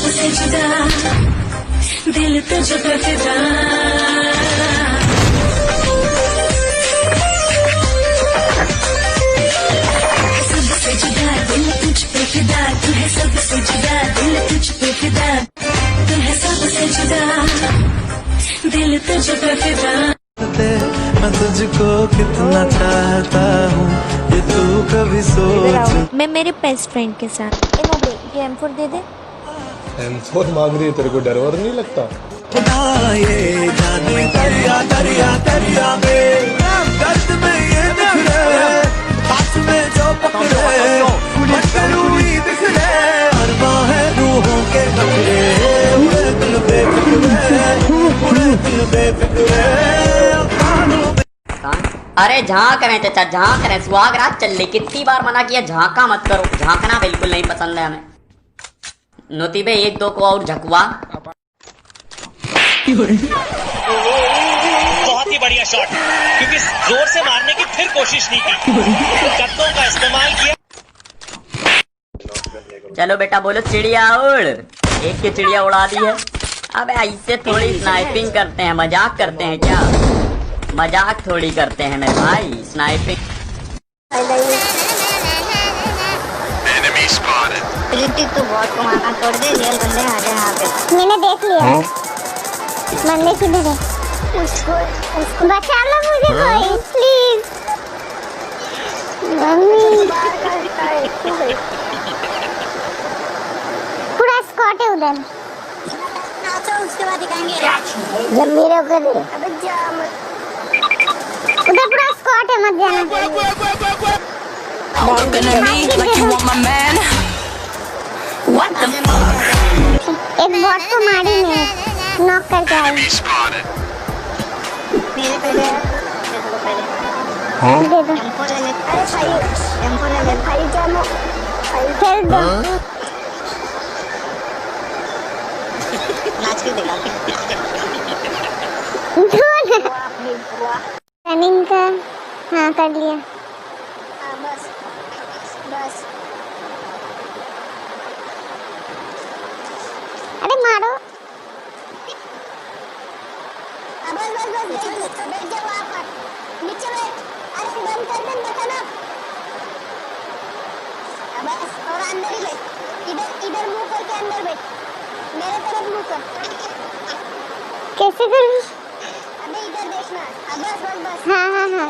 सबसे जुदा, दिल तुझ पे फिदा। सबसे जुदा दिल तुझ पे फिदा, तू है सबसे जुदा दिल तुझ पे फिदा, तू है सबसे जुदा दिल तुझ पे फिदा। मैं तुझको कितना चाहता हूँ ये तू कभी सोच। मैं मेरे बेस्ट फ्रेंड के साथ। ये M4 दे दे। M4 मांग रही है, तेरे को डर वर नहीं लगता? ये जाने दरिया दरिया दरिया में दर्द में ये बिखरे, हाथ में जो पकड़े हुई बिखरे, अरमां है रूहों के कपड़े, उड़े दिल बेफिक्रे, उड़े दिल बेफिक्रे। अरे झांक रहे चाचा, झांक रहे, सुहाग रात चल रही, कितनी बार मना किया झांका मत करो, झांकना बिल्कुल नहीं पसंद है हमें। नोती बे एक दो को और झकवा। बहुत ही बढ़िया शॉट, क्योंकि जोर से मारने की फिर कोशिश नहीं की, कत्तों का इस्तेमाल किया। चलो बेटा बोलो चिड़िया उड़, एक की चिड़िया उड़ा दी है। अबे ऐसे थोड़ी स्नाइपिंग करते हैं, मजाक करते हैं क्या? मजाक थोड़ी करते हैं मेरे भाई, स्नाइपिंग। तो बहुत कमाना तोड़ दे, रियल बंदे आ जाए यहाँ पे। मैंने देख लिया। बंदे किधर है? उसको बचा लो मुझे कोई प्लीज। मम्मी पूरा स्क्वाड है उधर। उसके बाद दिखाएंगे जब मेरे ऊपर उधर पूरा स्क्वाड है, मत जाना। एक बॉट को मारी में नॉक करके आई। दे दो। खेल दो। रनिंग का हाँ कर लिया। बस बस अरे मारो। बस बस बस बैठ जाओ आप नीचे बैठ। अरे बंद कर दे देखा ना। बस और अंदर ही बैठ, इधर इधर मुंह करके अंदर बैठ, मेरे तरफ मुंह कर। कैसे करूं? अबे इधर देखना। बस बस बस हाँ हाँ हाँ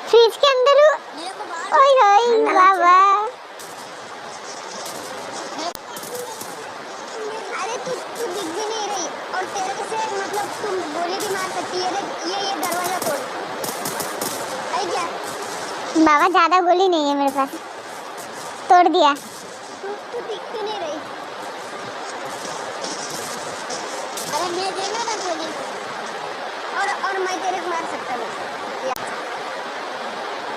फ्रिज के अंदर हूँ। ओए ओए बाबा। अरे तू दिख भी नहीं रही और तेरे से मतलब तुम गोली भी मार सकती है। ये दरवाजा तोड़ है क्या? बाबा ज्यादा गोली नहीं है मेरे पास, तोड़ दिया। तू दिख भी नहीं रही। अरे मैं देना ना गोली और मैं तेरे को मार सकता हूँ।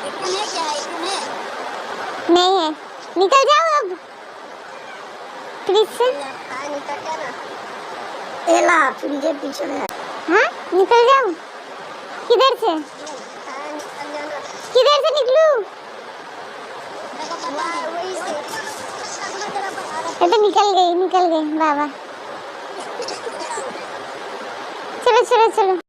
इतने क्या है? इतने नहीं है। निकल जाओ अब प्लीज से। हाँ निकल जा ना। एला फ्रिज के पीछे में। हाँ निकल जाओ। किधर से? हाँ निकल जाना। किधर से निकलूं? वही से। ये तो निकल गई बाबा। चलो चलो चलो।